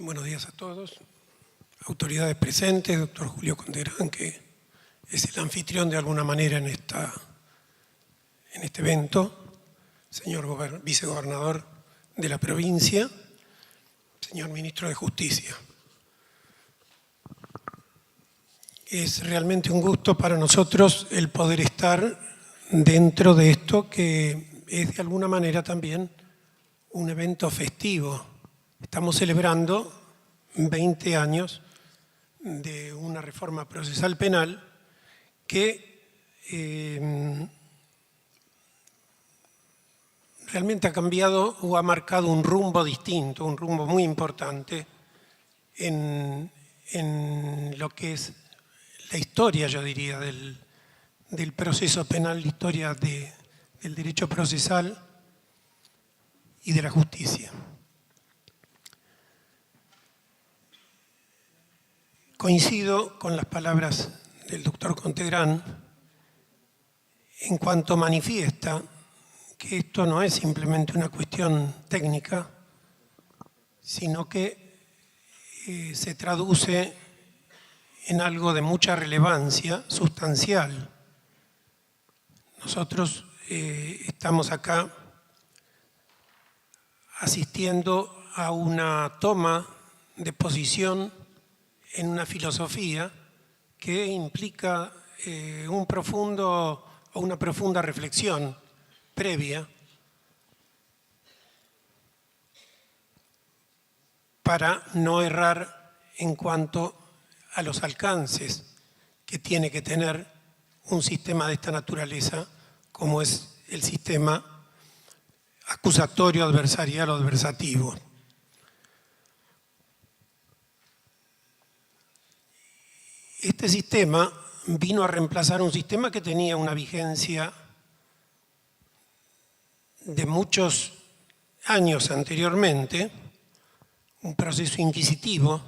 Buenos días a todos, autoridades presentes, doctor Julio Contegrán, que es el anfitrión de alguna manera en este evento, señor vicegobernador de la provincia, señor ministro de Justicia. Es realmente un gusto para nosotros el poder estar dentro de esto que es de alguna manera también un evento festivo. Estamos celebrando 20 años de una reforma procesal penal que realmente ha cambiado o ha marcado un rumbo distinto, un rumbo muy importante en lo que es la historia, yo diría, del proceso penal, la historia del derecho procesal y de la justicia. Coincido con las palabras del doctor Contegrán en cuanto manifiesta que esto no es simplemente una cuestión técnica, sino que se traduce en algo de mucha relevancia sustancial. Nosotros estamos acá asistiendo a una toma de posición en una filosofía que implica una profunda reflexión previa para no errar en cuanto a los alcances que tiene que tener un sistema de esta naturaleza, como es el sistema acusatorio, adversarial o adversativo. Este sistema vino a reemplazar un sistema que tenía una vigencia de muchos años anteriormente, un proceso inquisitivo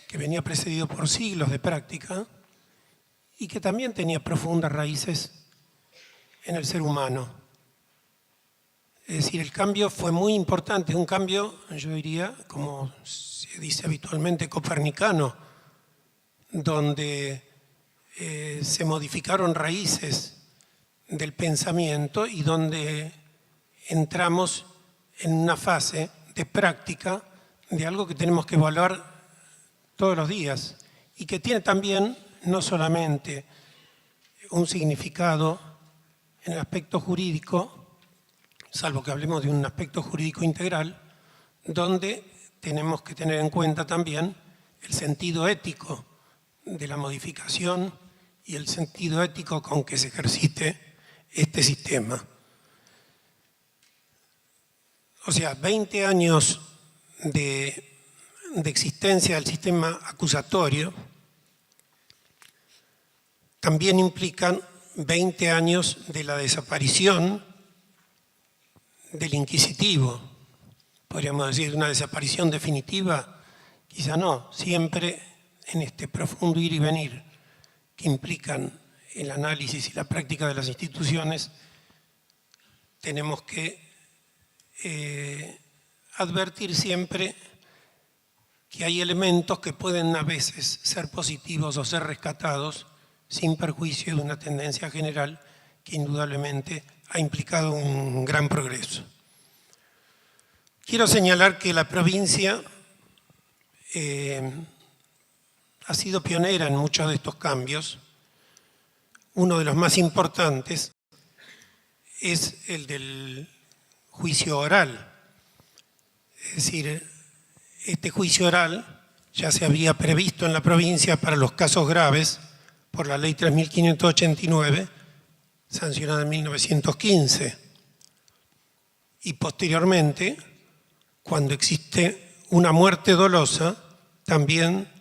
que venía precedido por siglos de práctica y que también tenía profundas raíces en el ser humano. Es decir, el cambio fue muy importante, un cambio, yo diría, como se dice habitualmente, copernicano, donde se modificaron raíces del pensamiento y donde entramos en una fase de práctica de algo que tenemos que evaluar todos los días y que tiene también no solamente un significado en el aspecto jurídico, salvo que hablemos de un aspecto jurídico integral, donde tenemos que tener en cuenta también el sentido ético de la modificación y el sentido ético con que se ejercite este sistema. O sea, 20 años de existencia del sistema acusatorio también implican 20 años de la desaparición del inquisitivo. Podríamos decir una desaparición definitiva, quizá no, siempre en este profundo ir y venir que implican el análisis y la práctica de las instituciones, tenemos que advertir siempre que hay elementos que pueden a veces ser positivos o ser rescatados sin perjuicio de una tendencia general que indudablemente ha implicado un gran progreso. Quiero señalar que la provincia ha sido pionera en muchos de estos cambios. Uno de los más importantes es el del juicio oral. Es decir, este juicio oral ya se había previsto en la provincia para los casos graves por la Ley 3.589, sancionada en 1915. Y posteriormente, cuando existe una muerte dolosa, también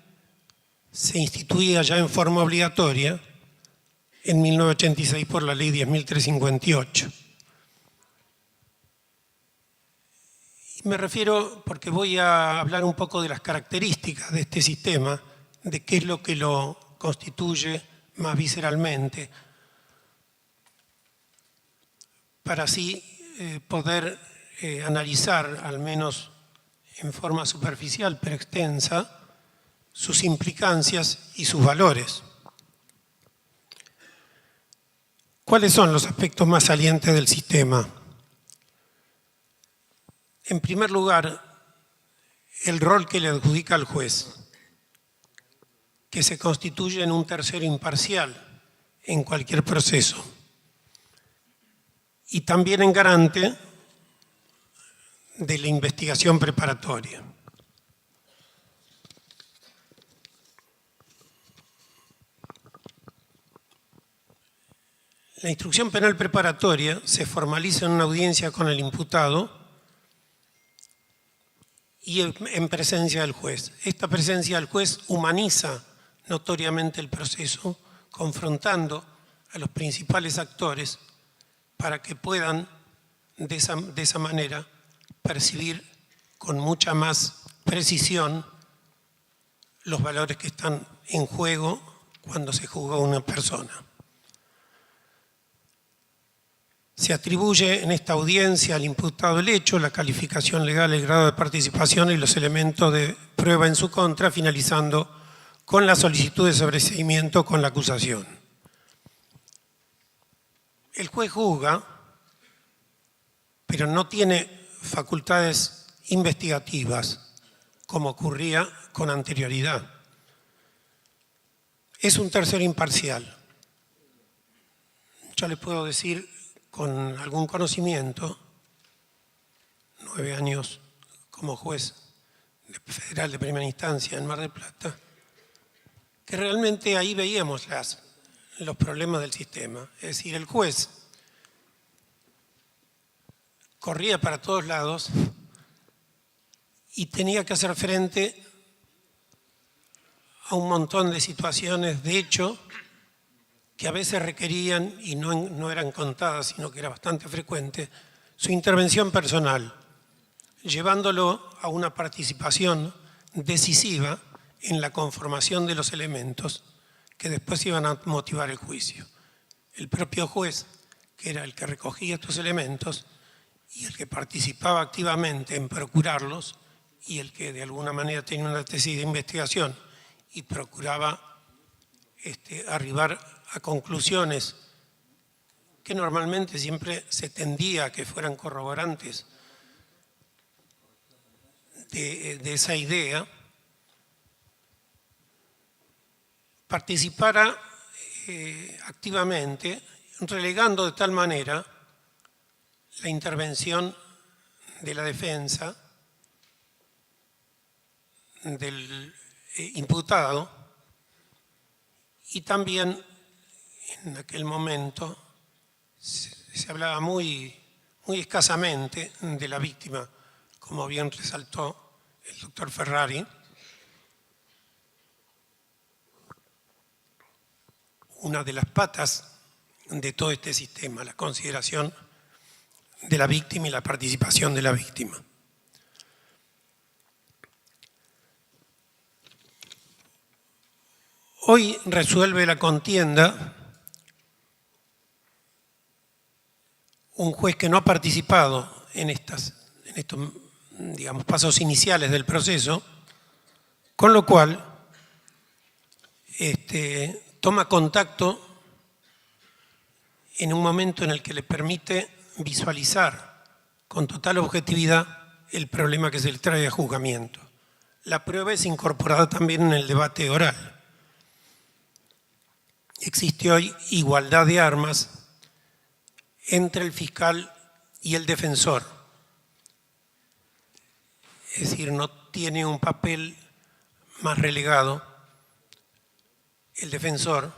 se instituía ya en forma obligatoria en 1986 por la Ley 10.358. Y me refiero, porque voy a hablar un poco de las características de este sistema, de qué es lo que lo constituye más visceralmente, para así poder analizar, al menos en forma superficial pero extensa sus implicancias y sus valores. ¿Cuáles son los aspectos más salientes del sistema? En primer lugar, el rol que le adjudica al juez, que se constituye en un tercero imparcial en cualquier proceso y también en garante de la investigación preparatoria. La instrucción penal preparatoria se formaliza en una audiencia con el imputado y en presencia del juez. Esta presencia del juez humaniza notoriamente el proceso, confrontando a los principales actores para que puedan de esa manera percibir con mucha más precisión los valores que están en juego cuando se juzga a una persona. Se atribuye en esta audiencia al imputado el hecho, la calificación legal, el grado de participación y los elementos de prueba en su contra, finalizando con la solicitud de sobreseimiento con la acusación. El juez juzga, pero no tiene facultades investigativas, como ocurría con anterioridad. Es un tercero imparcial. Yo le puedo decir con algún conocimiento, 9 años como juez federal de primera instancia en Mar del Plata, que realmente ahí veíamos los problemas del sistema. Es decir, el juez corría para todos lados y tenía que hacer frente a un montón de situaciones de hecho que a veces requerían, y no eran contadas, sino que era bastante frecuente, su intervención personal, llevándolo a una participación decisiva en la conformación de los elementos que después iban a motivar el juicio. El propio juez, que era el que recogía estos elementos y el que participaba activamente en procurarlos y el que de alguna manera tenía una tesis de investigación y procuraba arribar a conclusiones que normalmente siempre se tendía a que fueran corroborantes de esa idea, participara activamente, relegando de tal manera la intervención de la defensa del imputado y también en aquel momento se hablaba muy escasamente de la víctima, como bien resaltó el doctor Ferrari. Una de las patas de todo este sistema, la consideración de la víctima y la participación de la víctima. Hoy resuelve la contienda un juez que no ha participado en estos, digamos, pasos iniciales del proceso, con lo cual toma contacto en un momento en el que le permite visualizar con total objetividad el problema que se le trae a juzgamiento. La prueba es incorporada también en el debate oral. Existe hoy igualdad de armas entre el fiscal y el defensor. Es decir, no tiene un papel más relegado el defensor,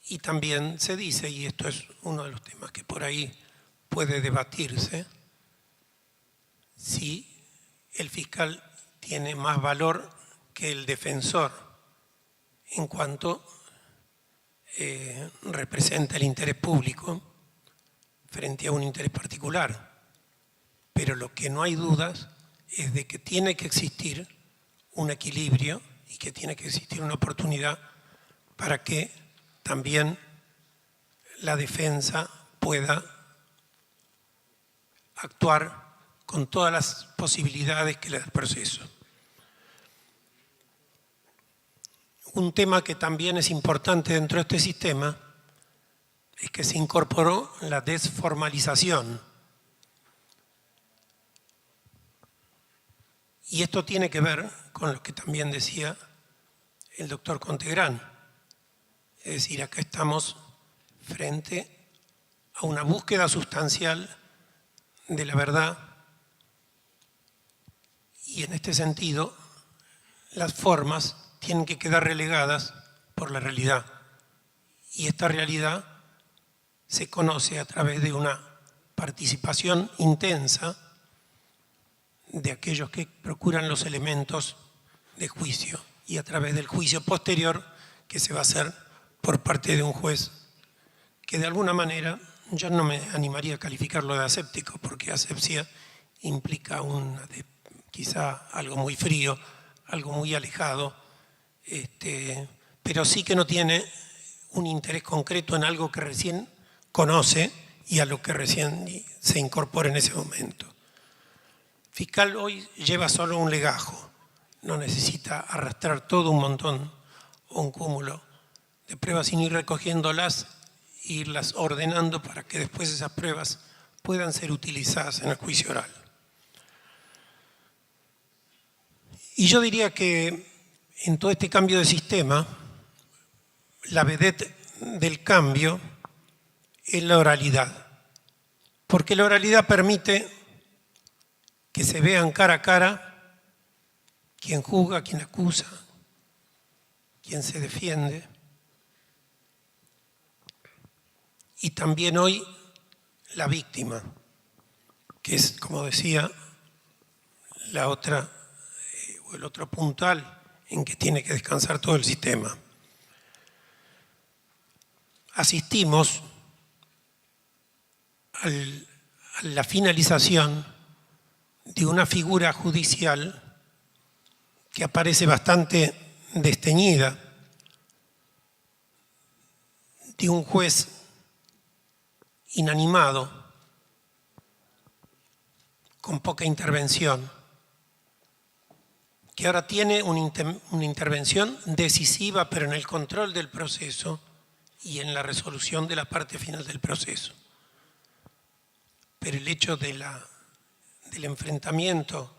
y también se dice, y esto es uno de los temas que por ahí puede debatirse, si el fiscal tiene más valor que el defensor en cuanto representa el interés público frente a un interés particular. Pero lo que no hay dudas es de que tiene que existir un equilibrio y que tiene que existir una oportunidad para que también la defensa pueda actuar con todas las posibilidades que le da el proceso. Un tema que también es importante dentro de este sistema es que se incorporó la desformalización. Y esto tiene que ver con lo que también decía el doctor Contegrán. Es decir, acá estamos frente a una búsqueda sustancial de la verdad y en este sentido las formas tienen que quedar relegadas por la realidad. Y esta realidad se conoce a través de una participación intensa de aquellos que procuran los elementos de juicio y a través del juicio posterior que se va a hacer por parte de un juez que de alguna manera yo no me animaría a calificarlo de aséptico porque asepsia implica quizá algo muy frío, algo muy alejado, pero sí que no tiene un interés concreto en algo que recién conoce y a lo que recién se incorpora en ese momento. Fiscal hoy lleva solo un legajo, no necesita arrastrar todo un montón o un cúmulo de pruebas, sino ir recogiéndolas e irlas ordenando para que después esas pruebas puedan ser utilizadas en el juicio oral. Y yo diría que en todo este cambio de sistema, la vedette del cambio es la oralidad, porque la oralidad permite que se vean cara a cara quien juzga, quien acusa, quien se defiende. Y también hoy la víctima, que es, como decía, la otra o el otro puntal en que tiene que descansar todo el sistema. Asistimos a la finalización de una figura judicial que aparece bastante desteñida, de un juez inanimado, con poca intervención, que ahora tiene una intervención decisiva, pero en el control del proceso y en la resolución de la parte final del proceso. Pero el hecho del enfrentamiento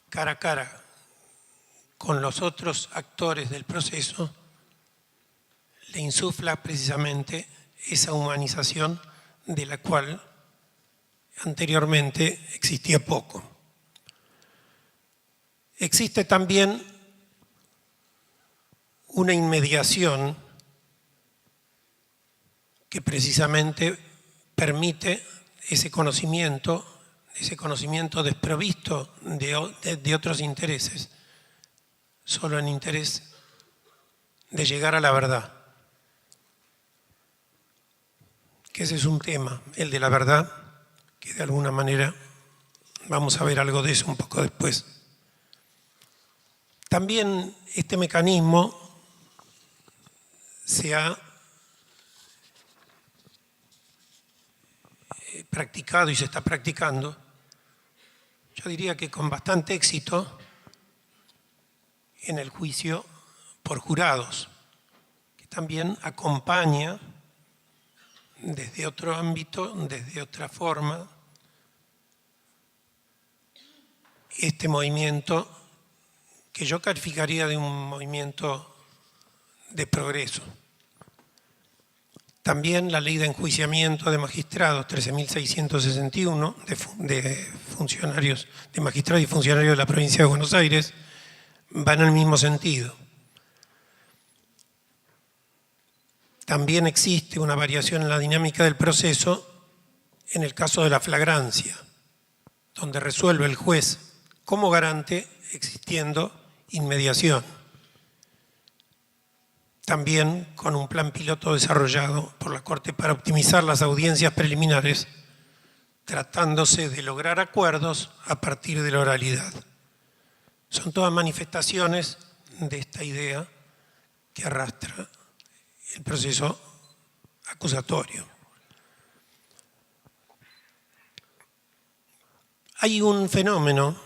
cara a cara con los otros actores del proceso le insufla precisamente esa humanización de la cual anteriormente existía poco. Existe también una inmediación que precisamente permite ese conocimiento desprovisto de otros intereses, solo en interés de llegar a la verdad. Que ese es un tema, el de la verdad, que de alguna manera vamos a ver algo de eso un poco después. También este mecanismo se ha practicado y se está practicando, yo diría que con bastante éxito, en el juicio por jurados, que también acompaña desde otro ámbito, desde otra forma, este movimiento que yo calificaría de un movimiento de progreso. También la ley de enjuiciamiento de magistrados 13.661 de funcionarios, de magistrados y funcionarios de la provincia de Buenos Aires va en el mismo sentido. También existe una variación en la dinámica del proceso en el caso de la flagrancia, donde resuelve el juez como garante existiendo inmediación. También con un plan piloto desarrollado por la Corte para optimizar las audiencias preliminares, tratándose de lograr acuerdos a partir de la oralidad. Son todas manifestaciones de esta idea que arrastra el proceso acusatorio. Hay un fenómeno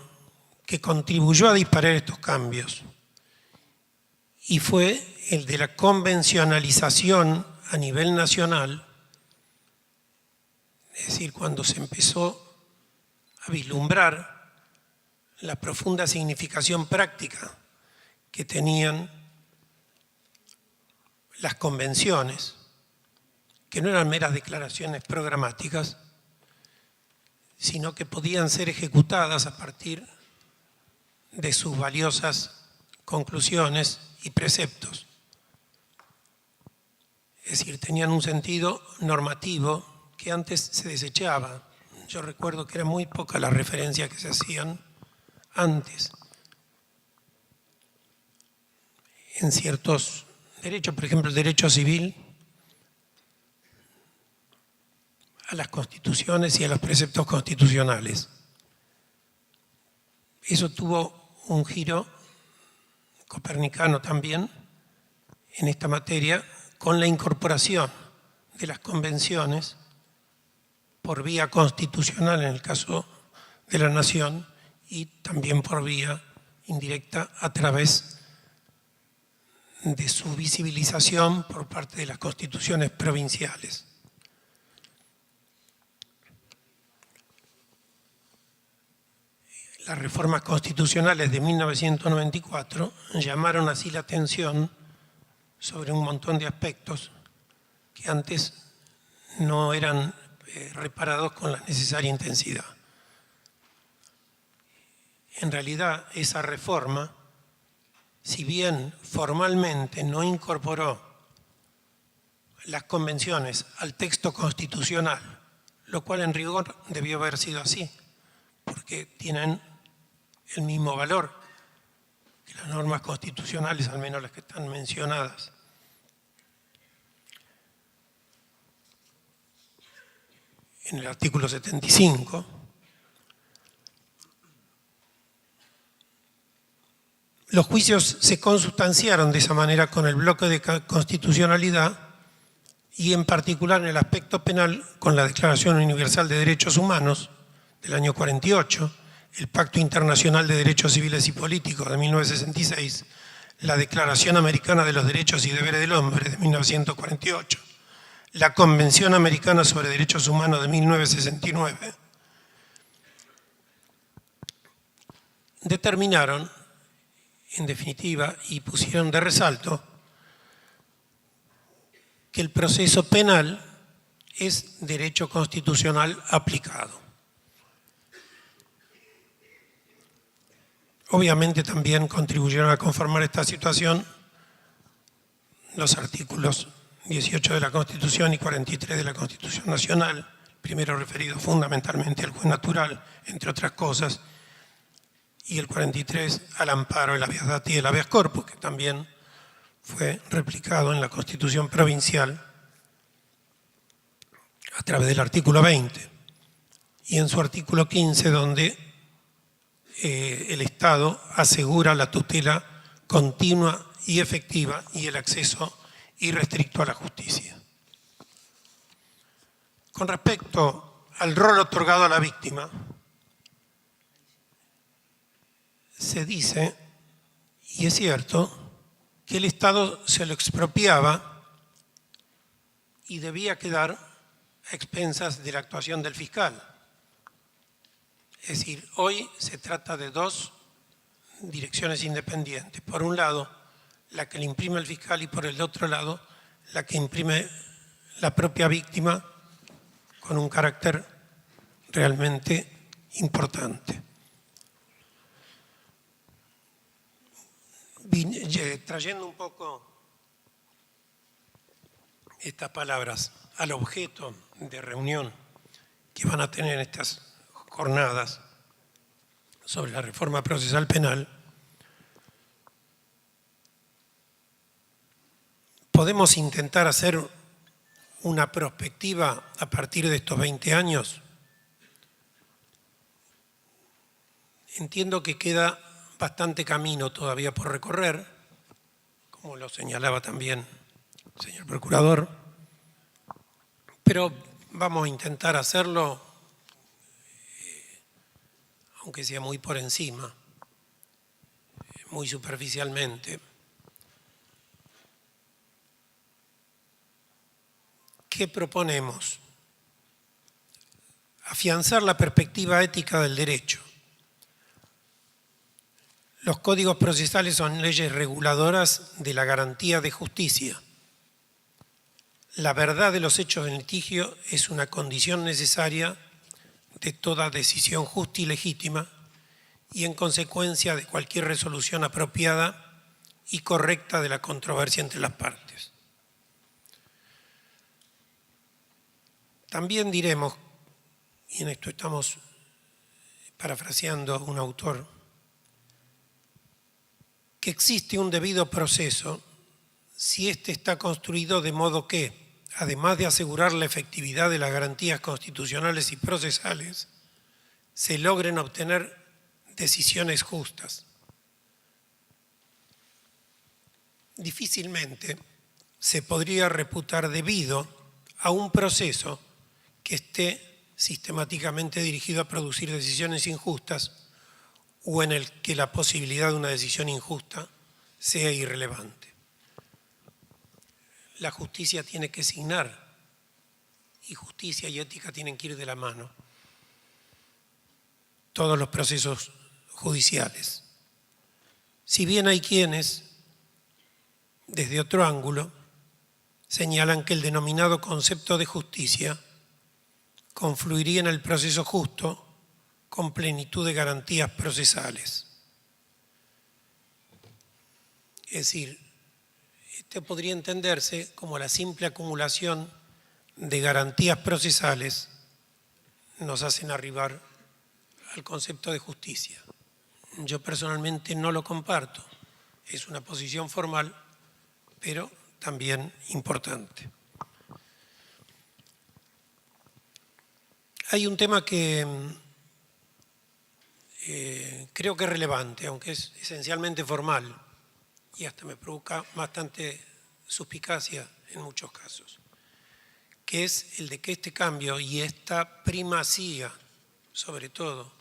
que contribuyó a disparar estos cambios y fue el de la convencionalización a nivel nacional, es decir, cuando se empezó a vislumbrar la profunda significación práctica que tenían las convenciones, que no eran meras declaraciones programáticas, sino que podían ser ejecutadas a partir de sus valiosas conclusiones y preceptos. Es decir, tenían un sentido normativo que antes se desechaba. Yo recuerdo que era muy poca la referencia que se hacían antes en ciertos derechos, por ejemplo el derecho civil, a las constituciones y a los preceptos constitucionales. Eso tuvo un giro copernicano también en esta materia, con la incorporación de las convenciones por vía constitucional en el caso de la nación y también por vía indirecta a través de su visibilización por parte de las constituciones provinciales. Las reformas constitucionales de 1994 llamaron así la atención sobre un montón de aspectos que antes no eran reparados con la necesaria intensidad. En realidad, esa reforma, si bien formalmente no incorporó las convenciones al texto constitucional, lo cual en rigor debió haber sido así, porque tienen el mismo valor que las normas constitucionales, al menos las que están mencionadas. En el artículo 75, los juicios se consustanciaron de esa manera con el bloque de constitucionalidad y en particular en el aspecto penal con la Declaración Universal de Derechos Humanos del año 48, el Pacto Internacional de Derechos Civiles y Políticos de 1966, la Declaración Americana de los Derechos y Deberes del Hombre de 1948, la Convención Americana sobre Derechos Humanos de 1969, determinaron, en definitiva, y pusieron de resalto, que el proceso penal es derecho constitucional aplicado. Obviamente también contribuyeron a conformar esta situación los artículos 18 de la Constitución y 43 de la Constitución Nacional, primero referido fundamentalmente al juez natural, entre otras cosas, y el 43 al amparo, el habeas dati y el habeas corpus, que también fue replicado en la Constitución provincial a través del artículo 20 y en su artículo 15, donde el Estado asegura la tutela continua y efectiva y el acceso irrestricto a la justicia. Con respecto al rol otorgado a la víctima, se dice, y es cierto, que el Estado se lo expropiaba y debía quedar a expensas de la actuación del fiscal. Es decir, hoy se trata de dos direcciones independientes. Por un lado, la que le imprime el fiscal y por el otro lado, la que imprime la propia víctima con un carácter realmente importante. Trayendo un poco estas palabras al objeto de reunión que van a tener estas jornadas sobre la reforma procesal penal, podemos intentar hacer una perspectiva a partir de estos 20 años. Entiendo que queda bastante camino todavía por recorrer, como lo señalaba también el señor procurador, pero vamos a intentar hacerlo aunque sea muy por encima, muy superficialmente. ¿Qué proponemos? Afianzar la perspectiva ética del derecho. Los códigos procesales son leyes reguladoras de la garantía de justicia. La verdad de los hechos del litigio es una condición necesaria de toda decisión justa y legítima y en consecuencia de cualquier resolución apropiada y correcta de la controversia entre las partes. También diremos, y en esto estamos parafraseando a un autor, que existe un debido proceso si éste está construido de modo que, además de asegurar la efectividad de las garantías constitucionales y procesales, se logren obtener decisiones justas. Difícilmente se podría reputar debido a un proceso que esté sistemáticamente dirigido a producir decisiones injustas o en el que la posibilidad de una decisión injusta sea irrelevante. La justicia tiene que signar y justicia y ética tienen que ir de la mano. Todos los procesos judiciales. Si bien hay quienes, desde otro ángulo, señalan que el denominado concepto de justicia confluiría en el proceso justo con plenitud de garantías procesales. Es decir, este podría entenderse como la simple acumulación de garantías procesales nos hacen arribar al concepto de justicia. Yo personalmente no lo comparto. Es una posición formal, pero también importante. Hay un tema que creo que es relevante, aunque es esencialmente formal, y hasta me provoca bastante suspicacia en muchos casos, que es el de que este cambio y esta primacía, sobre todo,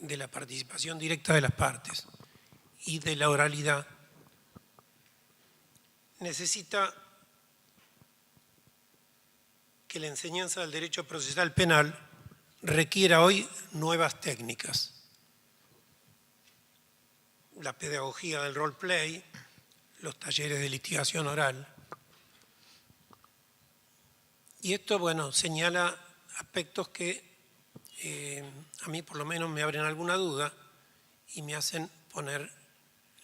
de la participación directa de las partes y de la oralidad, necesita que la enseñanza del derecho procesal penal requiera hoy nuevas técnicas. La pedagogía del roleplay, los talleres de litigación oral. Y esto, bueno, señala aspectos que a mí por lo menos me abren alguna duda y me hacen poner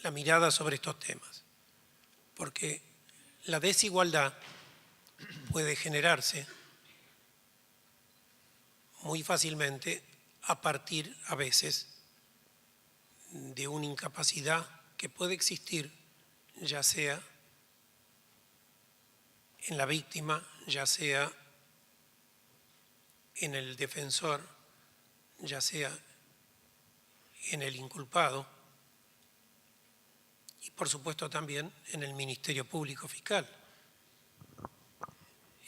la mirada sobre estos temas. Porque la desigualdad puede generarse muy fácilmente a partir, a veces, de una incapacidad que puede existir, ya sea en la víctima, ya sea en el defensor, ya sea en el inculpado y por supuesto también en el Ministerio Público Fiscal.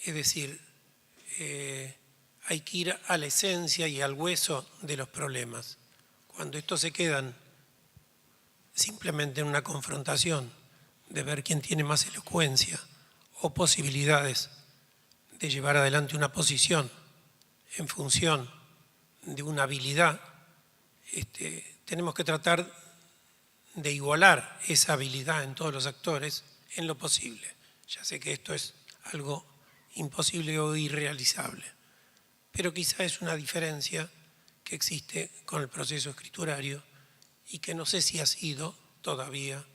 Es decir, hay que ir a la esencia y al hueso de los problemas. Cuando estos se quedan simplemente en una confrontación de ver quién tiene más elocuencia o posibilidades de llevar adelante una posición en función de una habilidad, tenemos que tratar de igualar esa habilidad en todos los actores en lo posible. Ya sé que esto es algo imposible o irrealizable, pero quizá es una diferencia que existe con el proceso escriturario y que no sé si ha sido todavía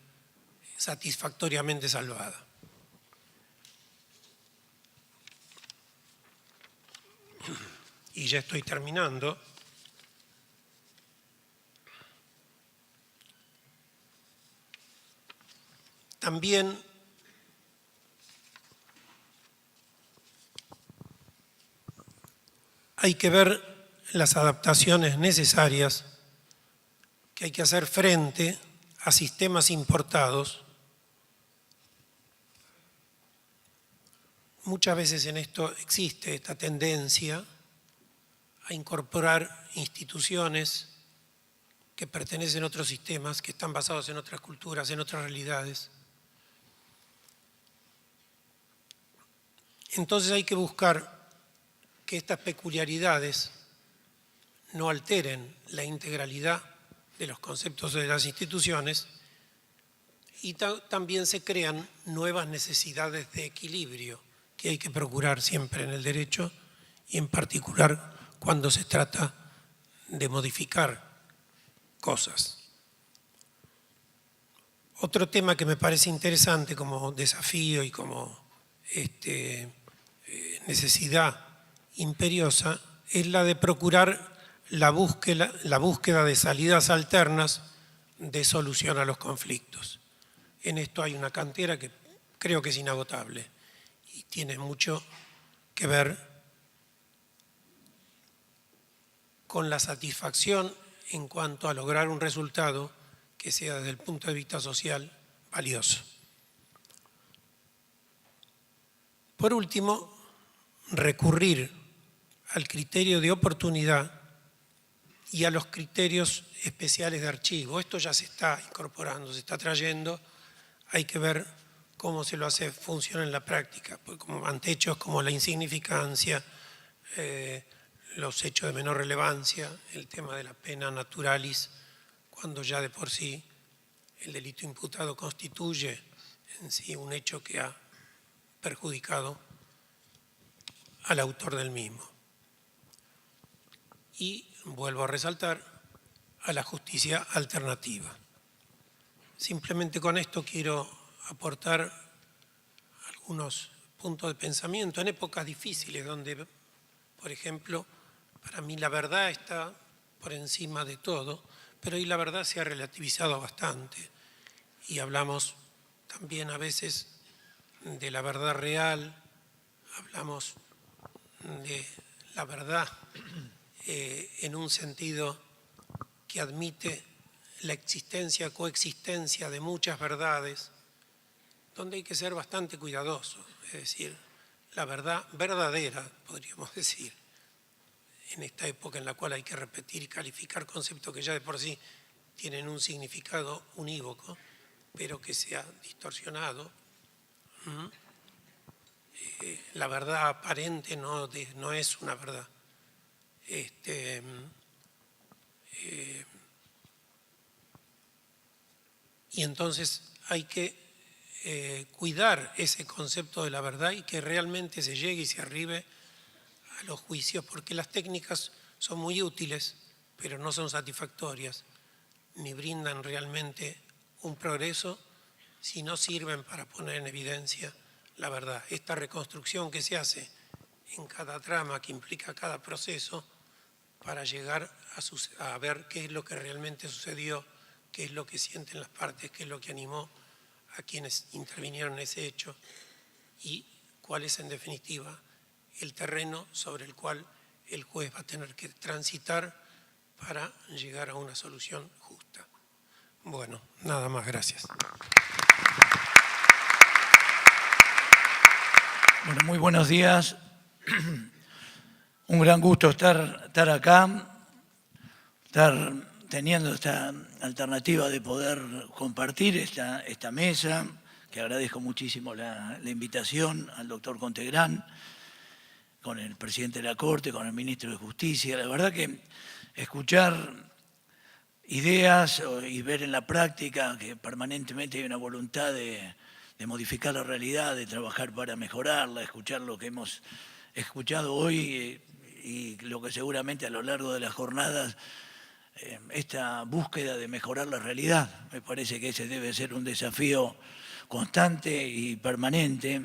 satisfactoriamente salvada. Y ya estoy terminando. También hay que ver las adaptaciones necesarias que hay que hacer frente a sistemas importados. Muchas veces en esto existe esta tendencia a incorporar instituciones que pertenecen a otros sistemas, que están basados en otras culturas, en otras realidades. Entonces hay que buscar que estas peculiaridades no alteren la integralidad de los conceptos de las instituciones y también se crean nuevas necesidades de equilibrio que hay que procurar siempre en el derecho y en particular cuando se trata de modificar cosas. Otro tema que me parece interesante como desafío y como necesidad imperiosa es la de procurar la búsqueda de salidas alternas de solución a los conflictos. En esto hay una cantera que creo que es inagotable y tiene mucho que ver con la satisfacción en cuanto a lograr un resultado que sea desde el punto de vista social valioso. Por último, recurrir al criterio de oportunidad y a los criterios especiales de archivo. Esto ya se está incorporando, se está trayendo, hay que ver cómo se lo hace funcionar en la práctica, como ante hechos como la insignificancia, los hechos de menor relevancia, el tema de la pena naturalis, cuando ya de por sí el delito imputado constituye en sí un hecho que ha perjudicado al autor del mismo. Y vuelvo a resaltar a la justicia alternativa. Simplemente con esto quiero aportar algunos puntos de pensamiento en épocas difíciles donde, por ejemplo, para mí la verdad está por encima de todo, pero hoy la verdad se ha relativizado bastante y hablamos también a veces de la verdad real, hablamos de la verdad en un sentido que admite la existencia, coexistencia de muchas verdades, donde hay que ser bastante cuidadoso, es decir, la verdad verdadera, podríamos decir, en esta época en la cual hay que repetir y calificar conceptos que ya de por sí tienen un significado unívoco, pero que se ha distorsionado. La verdad aparente no es una verdad. Y entonces hay que cuidar ese concepto de la verdad y que realmente se llegue y se arribe a los juicios, porque las técnicas son muy útiles, pero no son satisfactorias, ni brindan realmente un progreso si no sirven para poner en evidencia la verdad. Esta reconstrucción que se hace en cada trama, que implica cada proceso, para llegar a ver qué es lo que realmente sucedió, qué es lo que sienten las partes, qué es lo que animó a quienes intervinieron en ese hecho y cuál es en definitiva el terreno sobre el cual el juez va a tener que transitar para llegar a una solución justa. Bueno, nada más, gracias. Bueno, muy buenos días. Un gran gusto estar acá, estar teniendo esta alternativa de poder compartir esta mesa, que agradezco muchísimo la invitación al doctor Contegrán, con el presidente de la Corte, con el ministro de Justicia. La verdad que escuchar ideas y ver en la práctica que permanentemente hay una voluntad de modificar la realidad, de trabajar para mejorarla, escuchar lo que hemos escuchado hoy y lo que seguramente a lo largo de las jornadas, esta búsqueda de mejorar la realidad. Me parece que ese debe ser un desafío constante y permanente.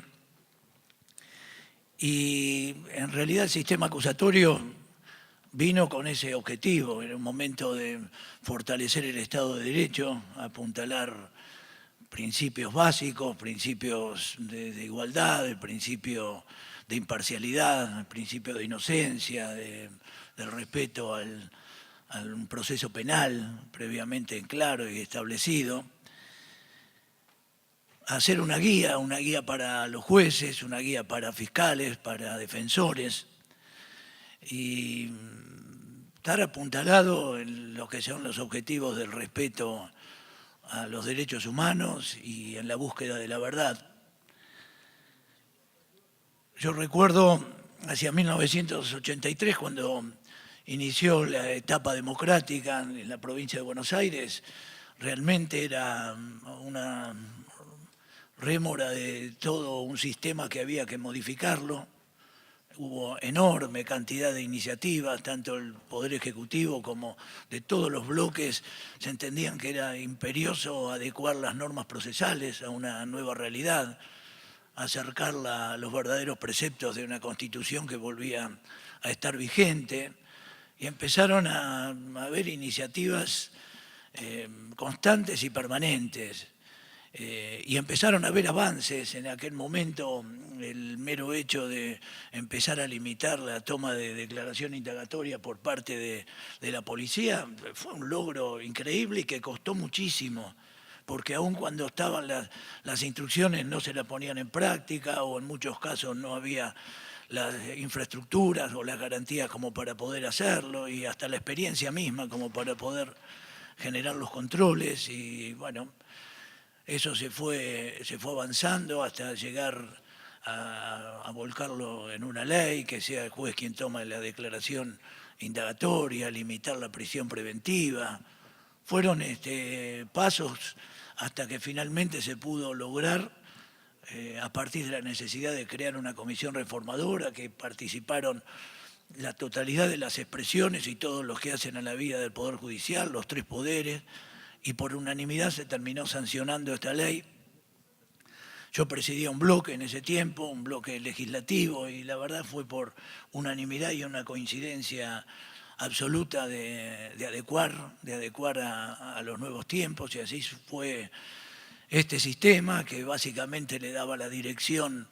Y en realidad el sistema acusatorio vino con ese objetivo, en un momento de fortalecer el Estado de Derecho, apuntalar principios básicos, principios de igualdad, el principio de imparcialidad, el principio de inocencia, del respeto al proceso penal previamente claro y establecido. Hacer una guía para los jueces, una guía para fiscales, para defensores, y estar apuntalado en lo que son los objetivos del respeto a los derechos humanos y en la búsqueda de la verdad. Yo recuerdo hacia 1983, cuando inició la etapa democrática en la provincia de Buenos Aires, realmente era una rémora de todo un sistema que había que modificarlo. Hubo enorme cantidad de iniciativas, tanto el Poder Ejecutivo como de todos los bloques se entendían que era imperioso adecuar las normas procesales a una nueva realidad, acercarla a los verdaderos preceptos de una Constitución que volvía a estar vigente, y empezaron a haber iniciativas constantes y permanentes. Y empezaron a haber avances en aquel momento. El mero hecho de empezar a limitar la toma de declaración indagatoria por parte de la policía fue un logro increíble y que costó muchísimo, porque aun cuando estaban las instrucciones no se las ponían en práctica, o en muchos casos no había las infraestructuras o las garantías como para poder hacerlo, y hasta la experiencia misma como para poder generar los controles. Y bueno, eso se fue avanzando hasta llegar a volcarlo en una ley, que sea el juez quien toma la declaración indagatoria, limitar la prisión preventiva. Fueron pasos hasta que finalmente se pudo lograr, a partir de la necesidad de crear una comisión reformadora, que participaron la totalidad de las expresiones y todos los que hacen a la vida del Poder Judicial, los tres poderes, y por unanimidad se terminó sancionando esta ley. Yo presidía un bloque en ese tiempo, un bloque legislativo, y la verdad fue por unanimidad y una coincidencia absoluta de adecuar a los nuevos tiempos, y así fue este sistema, que básicamente le daba la dirección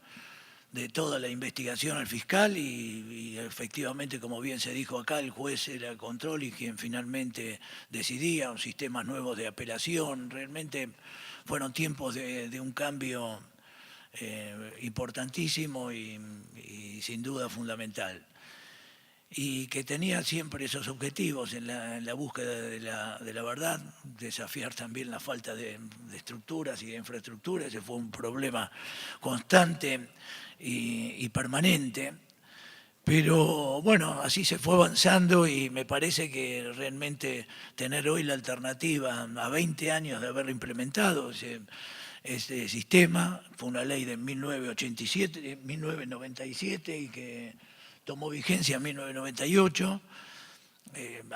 de toda la investigación al fiscal, y efectivamente, como bien se dijo acá, el juez era el control y quien finalmente decidía, sistemas nuevos de apelación. Realmente fueron tiempos de un cambio importantísimo y sin duda fundamental, y que tenía siempre esos objetivos en la búsqueda de la verdad, desafiar también la falta de estructuras y de infraestructuras. Ese fue un problema constante y permanente, pero bueno, así se fue avanzando, y me parece que realmente tener hoy la alternativa a 20 años de haberlo implementado, este sistema, fue una ley de 1997 y que tomó vigencia en 1998,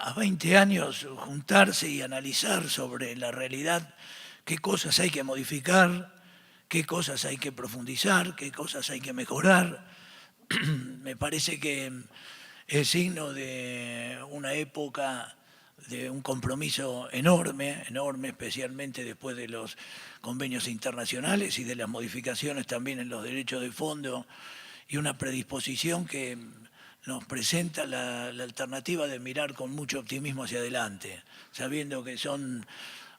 a 20 años juntarse y analizar sobre la realidad qué cosas hay que modificar, qué cosas hay que profundizar, qué cosas hay que mejorar. Me parece que es signo de una época de un compromiso enorme, especialmente después de los convenios internacionales y de las modificaciones también en los derechos de fondo, y una predisposición que nos presenta la alternativa de mirar con mucho optimismo hacia adelante, sabiendo que son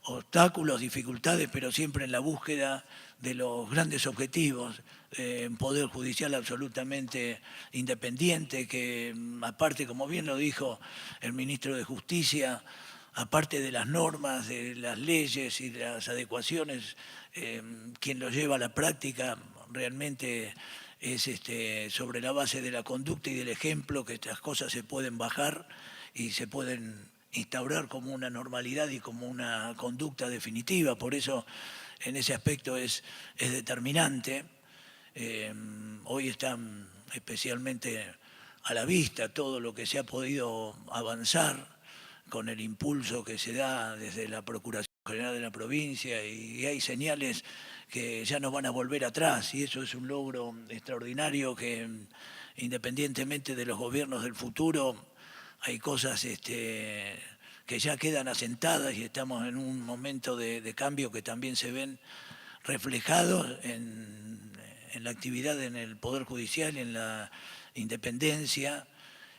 obstáculos, dificultades, pero siempre en la búsqueda de los grandes objetivos, un poder judicial absolutamente independiente, que aparte, como bien lo dijo el ministro de Justicia, aparte de las normas, de las leyes y de las adecuaciones, quien lo lleva a la práctica realmente es sobre la base de la conducta y del ejemplo, que estas cosas se pueden bajar y se pueden instaurar como una normalidad y como una conducta definitiva. Por eso, en ese aspecto es determinante. Hoy están especialmente a la vista todo lo que se ha podido avanzar con el impulso que se da desde la Procuración General de la provincia, y hay señales que ya no van a volver atrás, y eso es un logro extraordinario, que independientemente de los gobiernos del futuro, hay cosas que ya quedan asentadas, y estamos en un momento de cambio que también se ven reflejados en la actividad en el Poder Judicial, en la independencia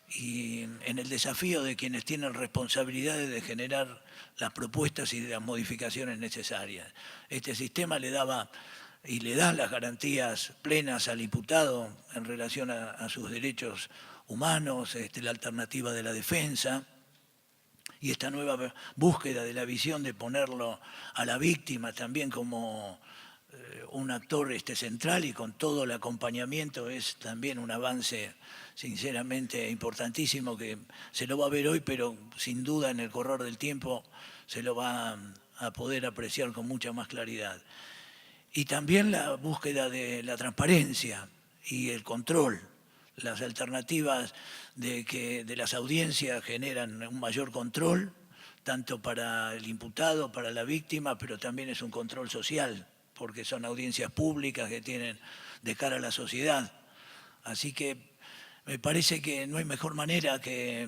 y en el desafío de quienes tienen responsabilidades de generar las propuestas y las modificaciones necesarias. Este sistema le daba y le da las garantías plenas al imputado en relación a sus derechos humanos, la alternativa de la defensa, y esta nueva búsqueda de la visión de ponerlo a la víctima también como un actor central y con todo el acompañamiento es también un avance sinceramente importantísimo que se lo va a ver hoy, pero sin duda en el correr del tiempo se lo va a poder apreciar con mucha más claridad. Y también la búsqueda de la transparencia y el control. Las alternativas de las audiencias generan un mayor control, tanto para el imputado, para la víctima, pero también es un control social, porque son audiencias públicas que tienen de cara a la sociedad. Así que me parece que no hay mejor manera que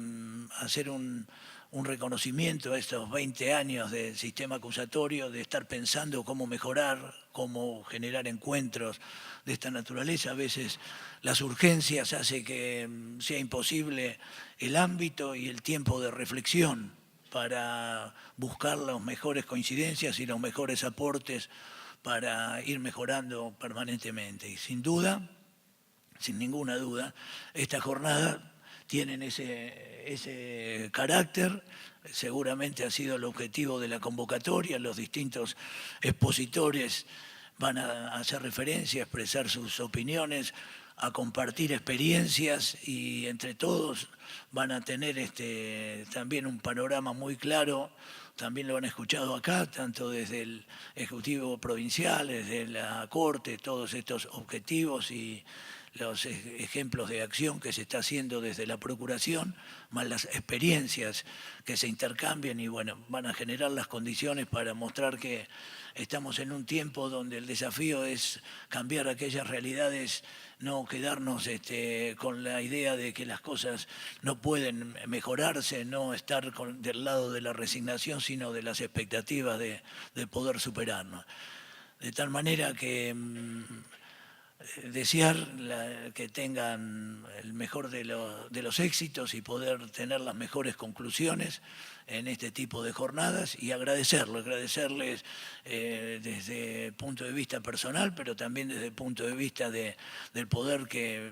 hacer un reconocimiento a estos 20 años del sistema acusatorio, de estar pensando cómo mejorar, cómo generar encuentros de esta naturaleza. A veces las urgencias hacen que sea imposible el ámbito y el tiempo de reflexión para buscar las mejores coincidencias y los mejores aportes para ir mejorando permanentemente. Y sin duda, sin ninguna duda, esta jornada tienen ese carácter, seguramente ha sido el objetivo de la convocatoria, los distintos expositores van a hacer referencia, a expresar sus opiniones, a compartir experiencias y entre todos van a tener también un panorama muy claro. También lo han escuchado acá, tanto desde el Ejecutivo Provincial, desde la Corte, todos estos objetivos y los ejemplos de acción que se está haciendo desde la Procuración, más las experiencias que se intercambian y bueno, van a generar las condiciones para mostrar que estamos en un tiempo donde el desafío es cambiar aquellas realidades, no quedarnos con la idea de que las cosas no pueden mejorarse, no estar del lado de la resignación, sino de las expectativas de poder superarnos. De tal manera que desear que tengan el mejor de los éxitos y poder tener las mejores conclusiones en este tipo de jornadas y agradecerles desde el punto de vista personal, pero también desde el punto de vista del poder que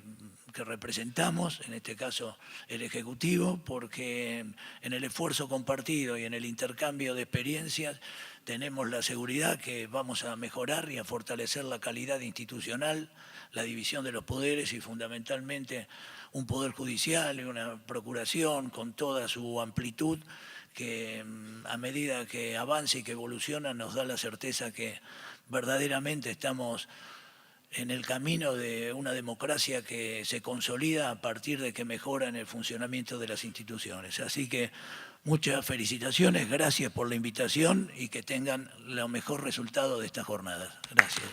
representamos, en este caso el Ejecutivo, porque en el esfuerzo compartido y en el intercambio de experiencias tenemos la seguridad que vamos a mejorar y a fortalecer la calidad institucional, la división de los poderes y fundamentalmente un poder judicial y una procuración con toda su amplitud que a medida que avanza y que evoluciona nos da la certeza que verdaderamente estamos en el camino de una democracia que se consolida a partir de que mejora en el funcionamiento de las instituciones. Así que muchas felicitaciones, gracias por la invitación y que tengan los mejores resultados de esta jornada. Gracias.